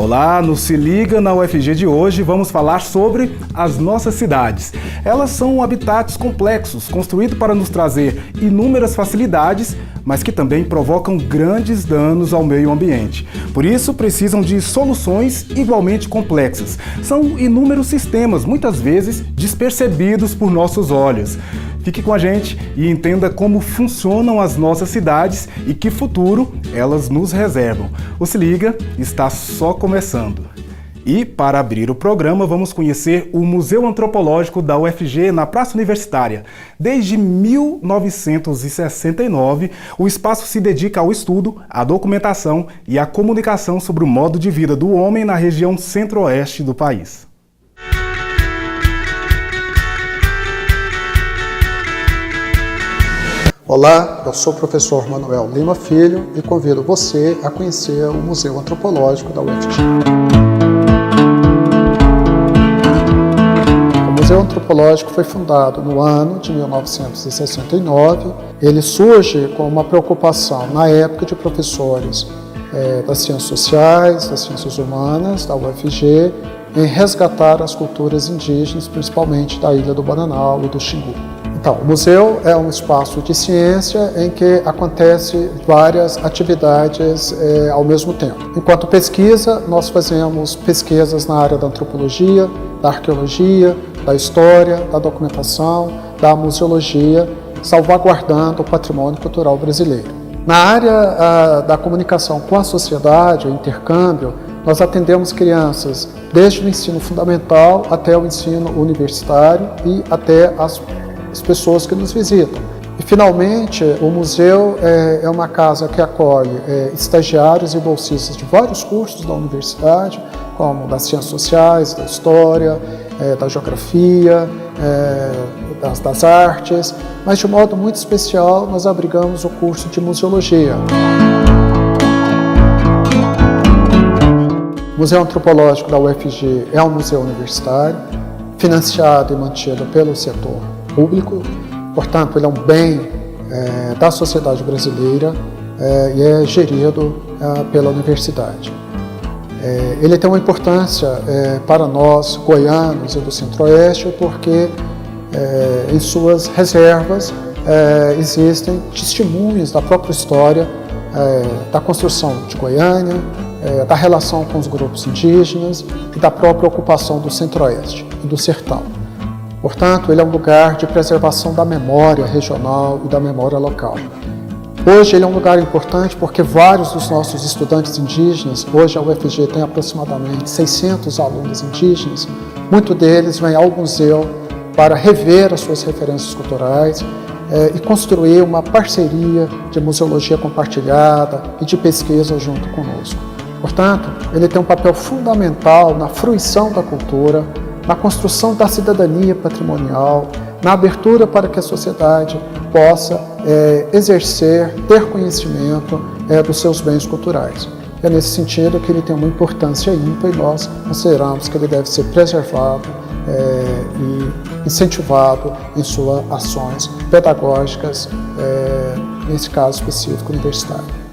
Olá, no Se Liga na UFG de hoje vamos falar sobre as nossas cidades. Elas são habitats complexos, construídos para nos trazer inúmeras facilidades, mas que também provocam grandes danos ao meio ambiente. Por isso, precisam de soluções igualmente complexas. São inúmeros sistemas, muitas vezes despercebidos por nossos olhos. Fique com a gente e entenda como funcionam as nossas cidades e que futuro elas nos reservam. O Se Liga está só começando. E, para abrir o programa, vamos conhecer o Museu Antropológico da UFG na Praça Universitária. Desde 1969, o espaço se dedica ao estudo, à documentação e à comunicação sobre o modo de vida do homem na região centro-oeste do país. Olá, eu sou o professor Manuel Lima Filho e convido você a conhecer o Museu Antropológico da UFG. O Museu Antropológico foi fundado no ano de 1969. Ele surge com uma preocupação, na época, de professores das ciências sociais, das ciências humanas, da UFG, em resgatar as culturas indígenas, principalmente da Ilha do Bananal e do Xingu. Então, o museu é um espaço de ciência em que acontece várias atividades ao mesmo tempo. Enquanto pesquisa, nós fazemos pesquisas na área da antropologia, da arqueologia, da história, da documentação, da museologia, salvaguardando o patrimônio cultural brasileiro. Na área da comunicação com a sociedade, o intercâmbio, nós atendemos crianças desde o ensino fundamental até o ensino universitário e até as pessoas que nos visitam. E, finalmente, o museu é uma casa que acolhe estagiários e bolsistas de vários cursos da universidade, como das ciências sociais, da história, da geografia, das artes, mas de modo muito especial nós abrigamos o curso de museologia. O Museu Antropológico da UFG é um museu universitário, financiado e mantido pelo setor público, portanto, ele é um bem da sociedade brasileira e é gerido pela universidade. Ele tem uma importância para nós, goianos e do Centro-Oeste, porque em suas reservas existem testemunhos da própria história da construção de Goiânia, da relação com os grupos indígenas e da própria ocupação do Centro-Oeste e do Sertão. Portanto, ele é um lugar de preservação da memória regional e da memória local. Hoje ele é um lugar importante porque vários dos nossos estudantes indígenas, hoje a UFG tem aproximadamente 600 alunos indígenas, muitos deles vêm ao museu para rever as suas referências culturais e construir uma parceria de museologia compartilhada e de pesquisa junto conosco. Portanto, ele tem um papel fundamental na fruição da cultura, na construção da cidadania patrimonial, na abertura para que a sociedade possa exercer, ter conhecimento dos seus bens culturais. É nesse sentido que ele tem uma importância ímpar e nós consideramos que ele deve ser preservado e incentivado em suas ações pedagógicas, nesse caso específico universitário.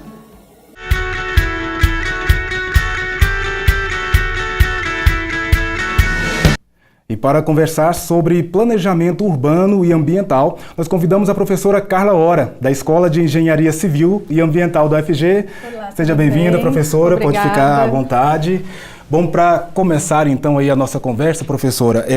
E para conversar sobre planejamento urbano e ambiental, nós convidamos a professora Carla Hora, da Escola de Engenharia Civil e Ambiental da UFG. Olá, seja bem-vinda, professora, obrigada. Pode ficar à vontade. Bom, para começar então aí a nossa conversa, professora,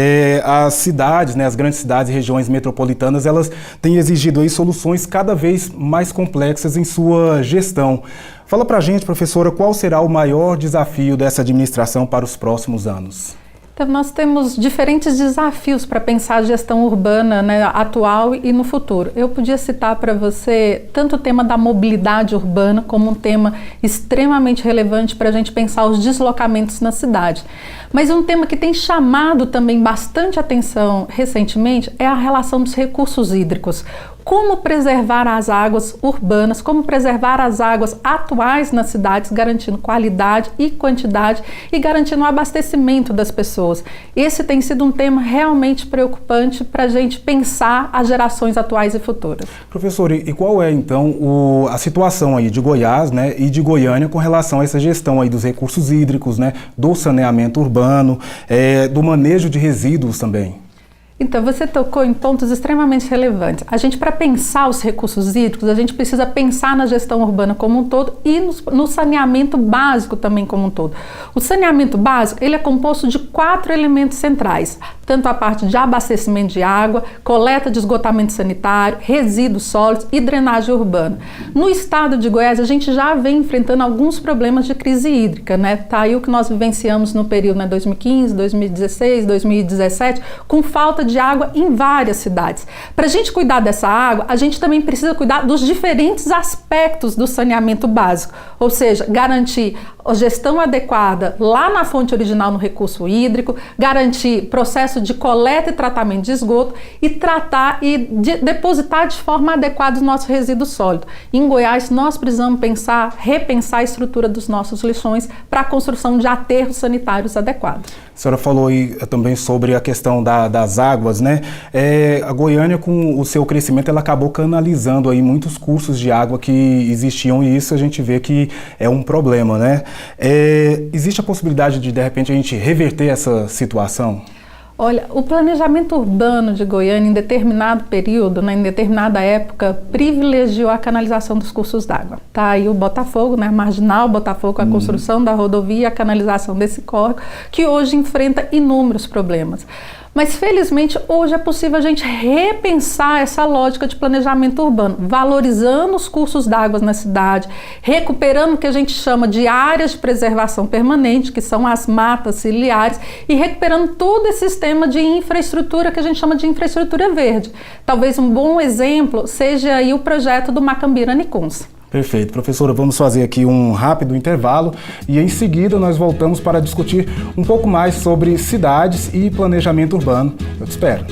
as cidades, as grandes cidades e regiões metropolitanas, elas têm exigido aí soluções cada vez mais complexas em sua gestão. Fala pra gente, professora, qual será o maior desafio dessa administração para os próximos anos? Então, nós temos diferentes desafios para pensar a gestão urbana, atual e no futuro. Eu podia citar para você tanto o tema da mobilidade urbana como um tema extremamente relevante para a gente pensar os deslocamentos na cidade. Mas um tema que tem chamado também bastante atenção recentemente é a relação dos recursos hídricos. como preservar as águas urbanas, como preservar as águas atuais nas cidades, garantindo qualidade e quantidade e garantindo o abastecimento das pessoas. Esse tem sido um tema realmente preocupante para a gente pensar as gerações atuais e futuras. Professor, e qual é então a situação aí de Goiás, né, e de Goiânia com relação a essa gestão aí dos recursos hídricos, né, do saneamento urbano, do manejo de resíduos também? Então, você tocou em pontos extremamente relevantes. A gente, para pensar os recursos hídricos, a gente precisa pensar na gestão urbana como um todo e no saneamento básico também como um todo. O saneamento básico, ele é composto de 4 elementos centrais, tanto a parte de abastecimento de água, coleta de esgotamento sanitário, resíduos sólidos e drenagem urbana. No estado de Goiás, a gente já vem enfrentando alguns problemas de crise hídrica, né? Tá aí o que nós vivenciamos no período, né, 2015, 2016, 2017, com falta de água em várias cidades. Para a gente cuidar dessa água, a gente também precisa cuidar dos diferentes aspectos do saneamento básico, ou seja, garantir a gestão adequada lá na fonte original no recurso hídrico, garantir processo de coleta e tratamento de esgoto e tratar e depositar de forma adequada os nossos resíduos sólidos. Em Goiás, nós precisamos repensar a estrutura dos nossos lixões para a construção de aterros sanitários adequados. A senhora falou aí também sobre a questão das águas, né? A Goiânia, com o seu crescimento, ela acabou canalizando aí muitos cursos de água que existiam e isso a gente vê que é um problema, né? Existe a possibilidade de repente, a gente reverter essa situação? Olha, o planejamento urbano de Goiânia, em determinado período, né, em determinada época, privilegiou a canalização dos cursos d'água. Tá aí o Botafogo, né, a Marginal Botafogo, a construção da rodovia e a canalização desse córrego, que hoje enfrenta inúmeros problemas. Mas, felizmente, hoje é possível a gente repensar essa lógica de planejamento urbano, valorizando os cursos d'água na cidade, recuperando o que a gente chama de áreas de preservação permanente, que são as matas ciliares, e recuperando todo esse sistema de infraestrutura que a gente chama de infraestrutura verde. Talvez um bom exemplo seja aí o projeto do Macambira Nicuns. Perfeito. Professora, vamos fazer aqui um rápido intervalo e em seguida nós voltamos para discutir um pouco mais sobre cidades e planejamento urbano. Eu te espero.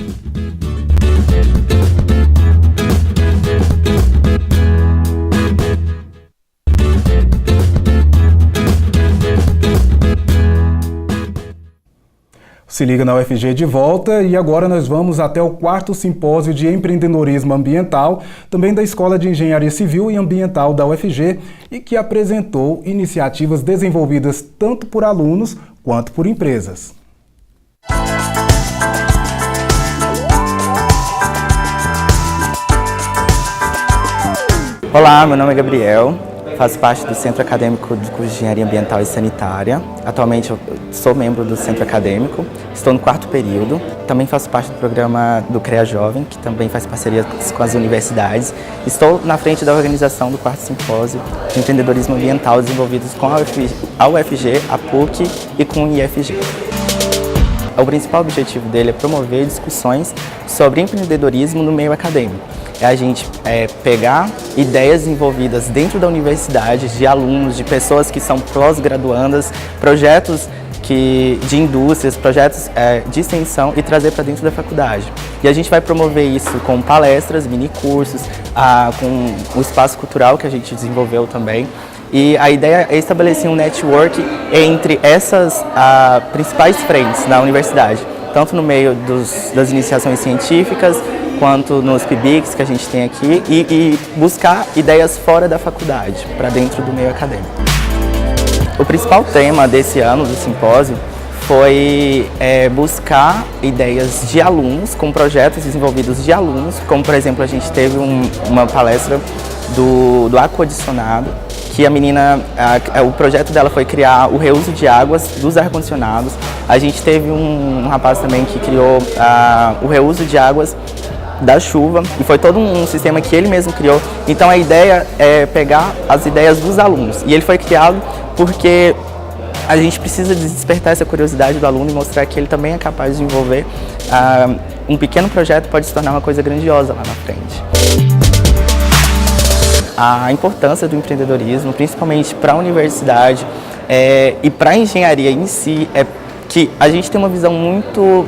Se liga na UFG de volta e agora nós vamos até o 4º Simpósio de Empreendedorismo Ambiental, também da Escola de Engenharia Civil e Ambiental da UFG, e que apresentou iniciativas desenvolvidas tanto por alunos quanto por empresas. Olá, meu nome é Gabriel, faço parte do Centro Acadêmico do curso de Engenharia Ambiental e Sanitária. Atualmente eu sou membro do Centro Acadêmico, estou no 4º período. Também faço parte do programa do CREA Jovem, que também faz parceria com as universidades. Estou na frente da organização do 4º Simpósio de Empreendedorismo Ambiental desenvolvidos com a UFG, a PUC e com o IFG. O principal objetivo dele é promover discussões sobre empreendedorismo no meio acadêmico. É a gente pegar ideias desenvolvidas dentro da universidade, de alunos, de pessoas que são pós-graduandas, projetos de indústrias, projetos de extensão e trazer para dentro da faculdade. E a gente vai promover isso com palestras, mini-cursos, com o espaço cultural que a gente desenvolveu também. E a ideia é estabelecer um network entre essas principais frentes da universidade, tanto no meio das iniciações científicas, quanto nos PIBICs que a gente tem aqui, e buscar ideias fora da faculdade, para dentro do meio acadêmico. O principal tema desse ano do simpósio foi buscar ideias de alunos, com projetos desenvolvidos de alunos, como por exemplo a gente teve uma palestra do Aquadicionado, que a menina, o projeto dela foi criar o reuso de águas dos ar-condicionados. A gente teve um rapaz também que criou o reuso de águas da chuva, e foi todo um sistema que ele mesmo criou. Então a ideia é pegar as ideias dos alunos, e ele foi criado porque a gente precisa despertar essa curiosidade do aluno e mostrar que ele também é capaz de desenvolver um pequeno projeto, pode se tornar uma coisa grandiosa lá na frente. A importância do empreendedorismo, principalmente para a universidade e para a engenharia em si, é que a gente tem uma visão muito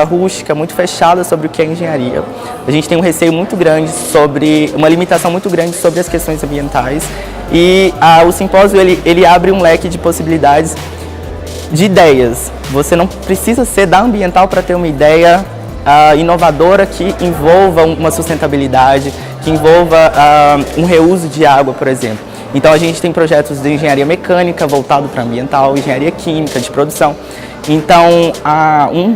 rústica, muito fechada sobre o que é engenharia. A gente tem um receio muito grande uma limitação muito grande sobre as questões ambientais, e o simpósio ele abre um leque de possibilidades de ideias. Você não precisa ser da ambiental para ter uma ideia inovadora que envolva uma sustentabilidade, que envolva um reuso de água, por exemplo. Então a gente tem projetos de engenharia mecânica voltado para ambiental, engenharia química, de produção. Então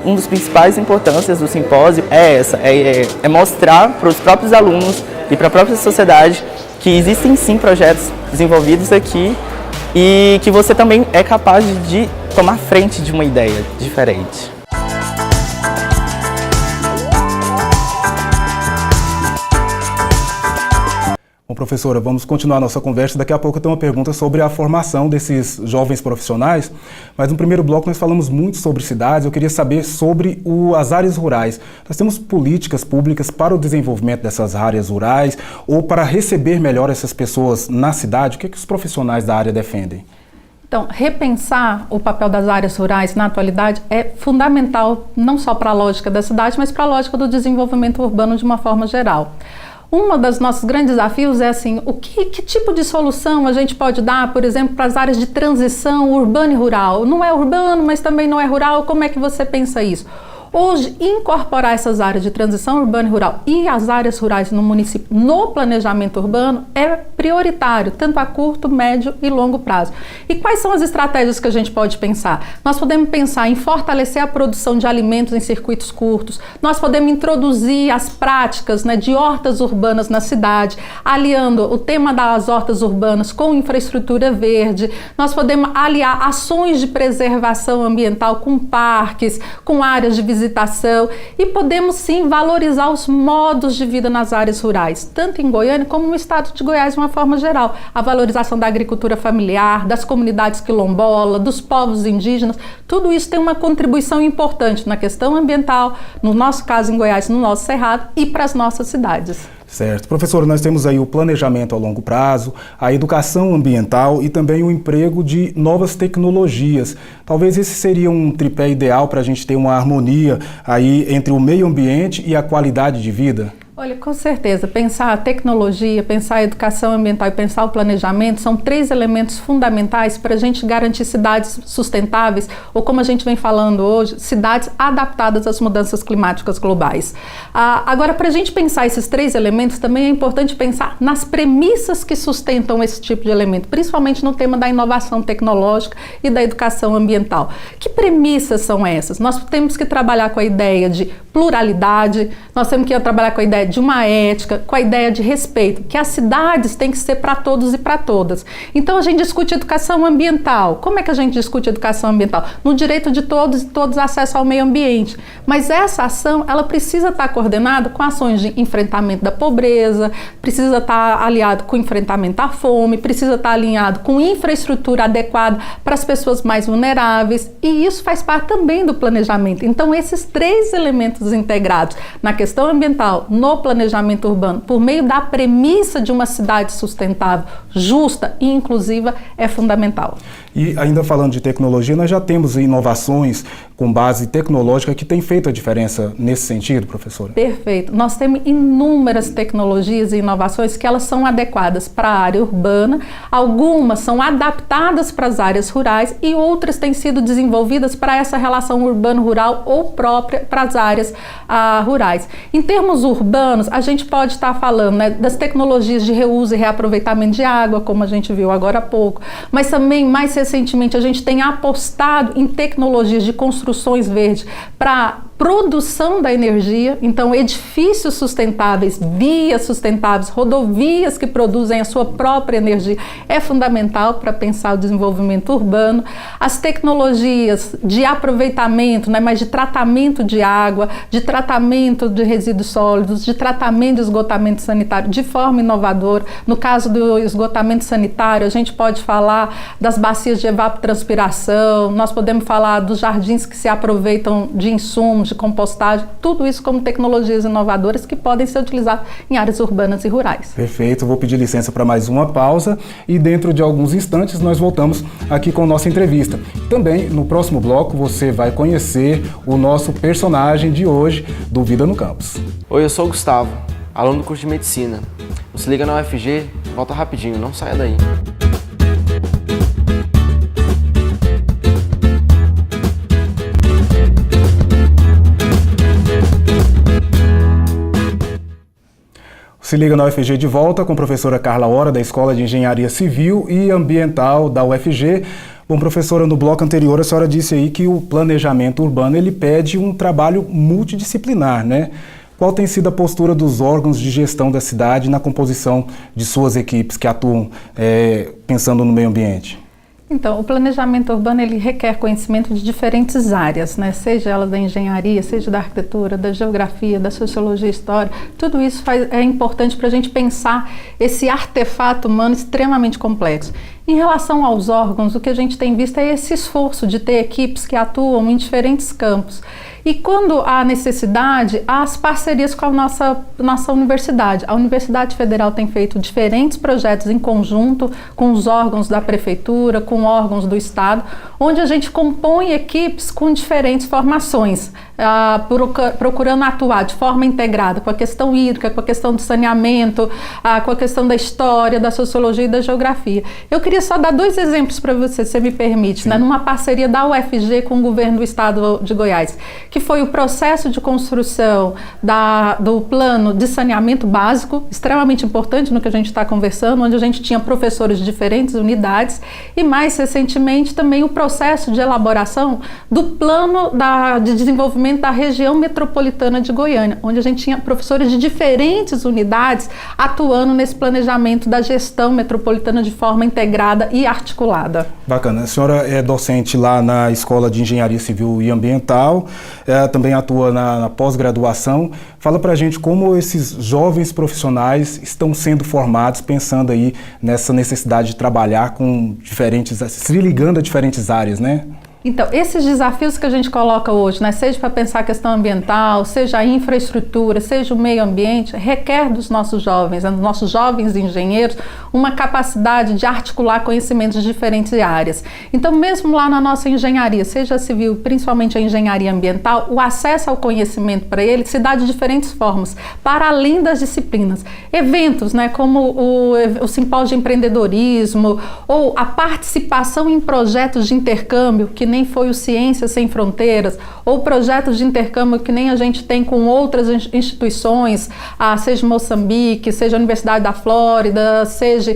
um dos principais importâncias do simpósio é essa, é mostrar para os próprios alunos e para a própria sociedade que existem sim projetos desenvolvidos aqui e que você também é capaz de tomar frente de uma ideia diferente. Bom, professora, vamos continuar nossa conversa. Daqui a pouco eu tenho uma pergunta sobre a formação desses jovens profissionais, mas no primeiro bloco nós falamos muito sobre cidades. Eu queria saber sobre as áreas rurais. Nós temos políticas públicas para o desenvolvimento dessas áreas rurais ou para receber melhor essas pessoas na cidade? O que os profissionais da área defendem? Então, repensar o papel das áreas rurais na atualidade é fundamental, não só para a lógica da cidade, mas para a lógica do desenvolvimento urbano de uma forma geral. Um dos nossos grandes desafios é assim, que tipo de solução a gente pode dar, por exemplo, para as áreas de transição urbano e rural? Não é urbano, mas também não é rural, como é que você pensa isso? Hoje, incorporar essas áreas de transição urbana e rural e as áreas rurais no município no planejamento urbano é prioritário, tanto a curto, médio e longo prazo. E quais são as estratégias que a gente pode pensar? Nós podemos pensar em fortalecer a produção de alimentos em circuitos curtos, nós podemos introduzir as práticas, né, de hortas urbanas na cidade, aliando o tema das hortas urbanas com infraestrutura verde, nós podemos aliar ações de preservação ambiental com parques, com áreas de visitação, e podemos sim valorizar os modos de vida nas áreas rurais, tanto em Goiânia como no estado de Goiás de uma forma geral. A valorização da agricultura familiar, das comunidades quilombolas, dos povos indígenas, tudo isso tem uma contribuição importante na questão ambiental, no nosso caso em Goiás, no nosso Cerrado e para as nossas cidades. Certo. Professor, nós temos aí o planejamento a longo prazo, a educação ambiental e também o emprego de novas tecnologias. Talvez esse seria um tripé ideal para a gente ter uma harmonia aí entre o meio ambiente e a qualidade de vida? Olha, com certeza, pensar a tecnologia, pensar a educação ambiental e pensar o planejamento são 3 elementos fundamentais para a gente garantir cidades sustentáveis, ou como a gente vem falando hoje, cidades adaptadas às mudanças climáticas globais. Agora, para a gente pensar esses 3 elementos, também é importante pensar nas premissas que sustentam esse tipo de elemento, principalmente no tema da inovação tecnológica e da educação ambiental. Que premissas são essas? Nós temos que trabalhar com a ideia de pluralidade, nós temos que trabalhar com a ideia de uma ética, com a ideia de respeito, que as cidades têm que ser para todos e para todas. Então a gente discute educação ambiental. Como é que a gente discute educação ambiental? No direito de todos e todos acesso ao meio ambiente. Mas essa ação, ela precisa estar coordenada com ações de enfrentamento da pobreza, precisa estar aliado com o enfrentamento da fome, precisa estar alinhado com infraestrutura adequada para as pessoas mais vulneráveis, e isso faz parte também do planejamento. Então esses 3 elementos integrados na questão ambiental, no planejamento urbano, por meio da premissa de uma cidade sustentável, justa e inclusiva, é fundamental. E ainda falando de tecnologia, nós já temos inovações com base tecnológica que têm feito a diferença nesse sentido, professora? Perfeito. Nós temos inúmeras tecnologias e inovações que elas são adequadas para a área urbana, algumas são adaptadas para as áreas rurais e outras têm sido desenvolvidas para essa relação urbano-rural ou própria para as áreas rurais. Em termos urbanos, a gente pode estar falando, né, das tecnologias de reuso e reaproveitamento de água, como a gente viu agora há pouco, mas também mais recentemente a gente tem apostado em tecnologias de construções verdes para produção da energia, então edifícios sustentáveis, vias sustentáveis, rodovias que produzem a sua própria energia é fundamental para pensar o desenvolvimento urbano. As tecnologias de aproveitamento, né, mas de tratamento de água, de tratamento de resíduos sólidos, de tratamento de esgotamento sanitário de forma inovadora. No caso do esgotamento sanitário, a gente pode falar das bacias de evapotranspiração, nós podemos falar dos jardins que se aproveitam de insumos, de compostagem, tudo isso como tecnologias inovadoras que podem ser utilizadas em áreas urbanas e rurais. Perfeito, vou pedir licença para mais uma pausa e dentro de alguns instantes nós voltamos aqui com nossa entrevista. Também no próximo bloco você vai conhecer o nosso personagem de hoje do Vida no Campus. Oi, eu sou o Gustavo, aluno do curso de Medicina. Não se liga na UFG, volta rapidinho, não saia daí. Se liga na UFG de volta com a professora Carla Hora, da Escola de Engenharia Civil e Ambiental da UFG. Bom, professora, no bloco anterior a senhora disse aí que o planejamento urbano ele pede um trabalho multidisciplinar, né? Qual tem sido a postura dos órgãos de gestão da cidade na composição de suas equipes que atuam pensando no meio ambiente? Então, o planejamento urbano ele requer conhecimento de diferentes áreas, né? Seja ela da engenharia, seja da arquitetura, da geografia, da sociologia, história. Tudo isso é importante para a gente pensar esse artefato humano extremamente complexo. Em relação aos órgãos, o que a gente tem visto é esse esforço de ter equipes que atuam em diferentes campos. E quando há necessidade, há as parcerias com a nossa universidade. A Universidade Federal tem feito diferentes projetos em conjunto com os órgãos da prefeitura, com órgãos do estado, onde a gente compõe equipes com diferentes formações, procurando atuar de forma integrada com a questão hídrica, com a questão do saneamento, com a questão da história, da sociologia e da geografia. Eu queria só dar 2 exemplos para você, se me permite, né? Numa parceria da UFG com o governo do estado de Goiás, que foi o processo de construção do plano de saneamento básico, extremamente importante no que a gente está conversando, onde a gente tinha professores de diferentes unidades, e mais recentemente também o processo de elaboração do plano de desenvolvimento da região metropolitana de Goiânia, onde a gente tinha professores de diferentes unidades atuando nesse planejamento da gestão metropolitana de forma integrada e articulada. Bacana. A senhora é docente lá na Escola de Engenharia Civil e Ambiental, também atua na pós-graduação. Fala pra gente como esses jovens profissionais estão sendo formados, pensando aí nessa necessidade de trabalhar com se ligando a diferentes áreas, né? Então, esses desafios que a gente coloca hoje, né, seja para pensar a questão ambiental, seja a infraestrutura, seja o meio ambiente, requer dos nossos jovens engenheiros, uma capacidade de articular conhecimentos de diferentes áreas. Então, mesmo lá na nossa engenharia, seja civil, principalmente a engenharia ambiental, o acesso ao conhecimento para ele se dá de diferentes formas, para além das disciplinas. Eventos, né, como o simpósio de empreendedorismo, ou a participação em projetos de intercâmbio, que nem foi o Ciências Sem Fronteiras, ou projetos de intercâmbio que nem a gente tem com outras instituições, seja Moçambique, seja a Universidade da Flórida, seja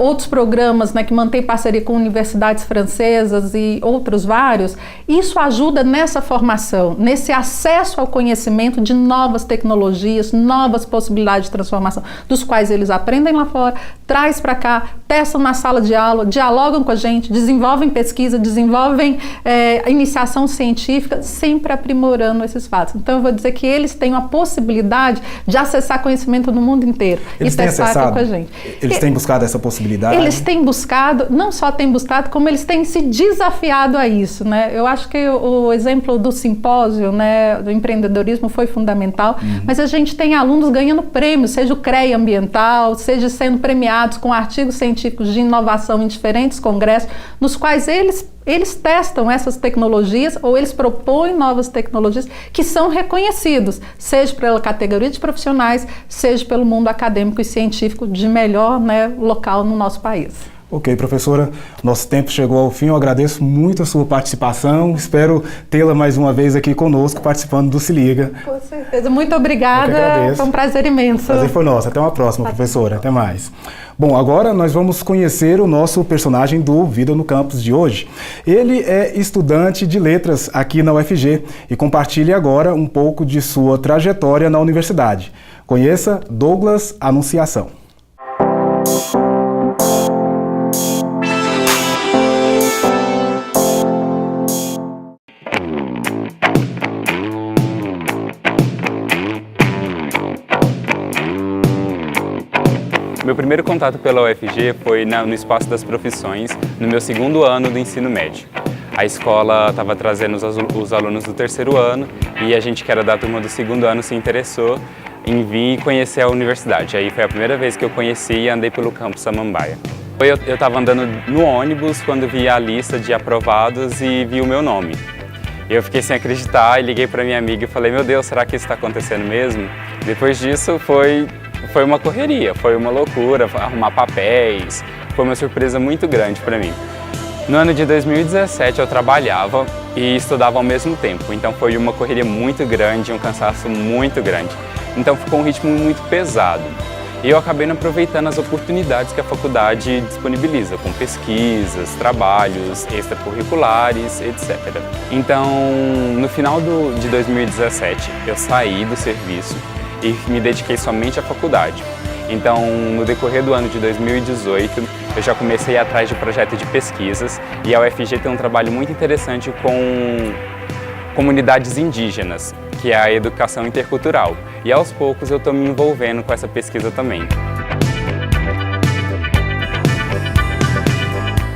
outros programas, né, que mantêm parceria com universidades francesas e outros vários. Isso ajuda nessa formação, nesse acesso ao conhecimento de novas tecnologias, novas possibilidades de transformação, dos quais eles aprendem lá fora, traz para cá, testam na sala de aula, dialogam com a gente, desenvolvem pesquisa, desenvolvem iniciação científica, sempre aprimorando esses fatos. Então eu vou dizer que eles têm a possibilidade de acessar conhecimento no mundo inteiro e testar aqui com a gente. Eles têm buscado essa possibilidade? Eles têm buscado, não só têm buscado, como eles têm se desafiado a isso, né? Eu acho que o exemplo do simpósio, né, do empreendedorismo foi fundamental, mas a gente tem alunos ganhando prêmios, seja o CREA ambiental, seja sendo premiados com artigos científicos de inovação em diferentes congressos, nos quais eles testam essas tecnologias ou eles propõem novas tecnologias que são reconhecidos, seja pela categoria de profissionais, seja pelo mundo acadêmico e científico de melhor, né, local no nosso país. Ok, professora, nosso tempo chegou ao fim, eu agradeço muito a sua participação, espero tê-la mais uma vez aqui conosco, participando do Se Liga. Com certeza, muito obrigada, foi um prazer imenso. Prazer foi nosso, até uma próxima, professora, até mais. Bom, agora nós vamos conhecer o nosso personagem do Vida no Campus de hoje. Ele é estudante de letras aqui na UFG e compartilha agora um pouco de sua trajetória na universidade. Conheça Douglas Anunciação. Meu primeiro contato pela UFG foi no Espaço das Profissões, no meu segundo ano do ensino médio. a escola estava trazendo os alunos do terceiro ano e a gente que era da turma do segundo ano se interessou em vir conhecer a universidade. Aí foi a primeira vez que eu conheci e andei pelo campus Samambaia. Eu estava andando no ônibus quando vi a lista de aprovados e vi o meu nome. Eu fiquei sem acreditar e liguei para minha amiga e falei, meu Deus, será que isso está acontecendo mesmo? Depois disso foi uma correria, foi uma loucura, arrumar papéis, foi uma surpresa muito grande para mim. No ano de 2017 eu trabalhava e estudava ao mesmo tempo, então foi uma correria muito grande, um cansaço muito grande. Então ficou um ritmo muito pesado. E eu acabei não aproveitando as oportunidades que a faculdade disponibiliza, com pesquisas, trabalhos extracurriculares, etc. Então, no final de 2017, eu saí do serviço e me dediquei somente à faculdade. Então, no decorrer do ano de 2018, eu já comecei atrás de projeto de pesquisas e a UFG tem um trabalho muito interessante com comunidades indígenas, que é a educação intercultural. E aos poucos eu estou me envolvendo com essa pesquisa também.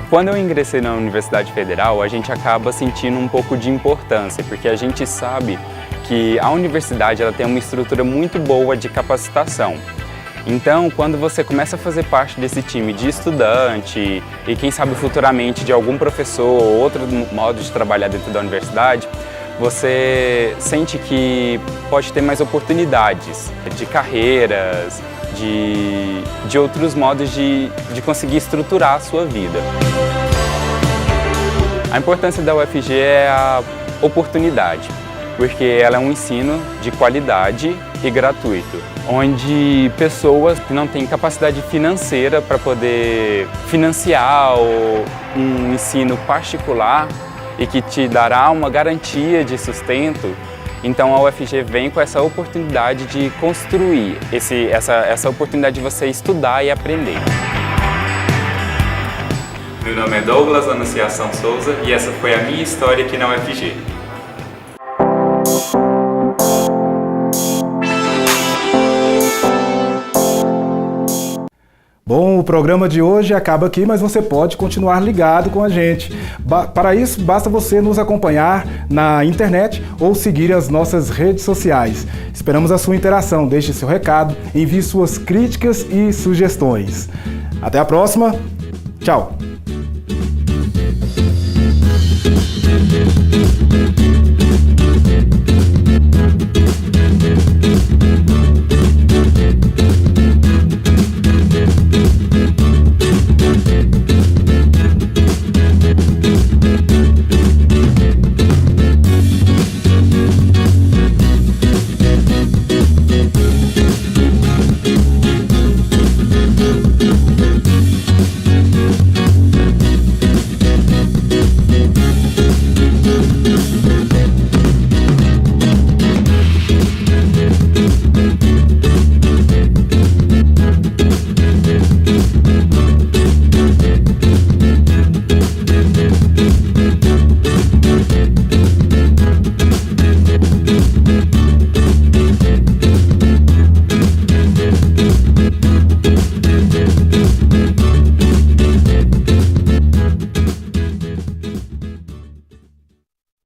Quando eu ingressei na Universidade Federal, a gente acaba sentindo um pouco de importância, porque a gente sabe que a universidade ela tem uma estrutura muito boa de capacitação. Então, quando você começa a fazer parte desse time de estudante e quem sabe futuramente de algum professor ou outro modo de trabalhar dentro da universidade, você sente que pode ter mais oportunidades de carreiras, de outros modos de conseguir estruturar a sua vida. A importância da UFG é a oportunidade, porque ela é um ensino de qualidade e gratuito, onde pessoas que não têm capacidade financeira para poder financiar um ensino particular e que te dará uma garantia de sustento, então a UFG vem com essa oportunidade de construir essa oportunidade de você estudar e aprender. Meu nome é Douglas Anunciação Souza e essa foi a minha história aqui na UFG. Bom, o programa de hoje acaba aqui, mas você pode continuar ligado com a gente. Para isso, basta você nos acompanhar na internet ou seguir as nossas redes sociais. Esperamos a sua interação, deixe seu recado, envie suas críticas e sugestões. Até a próxima, tchau!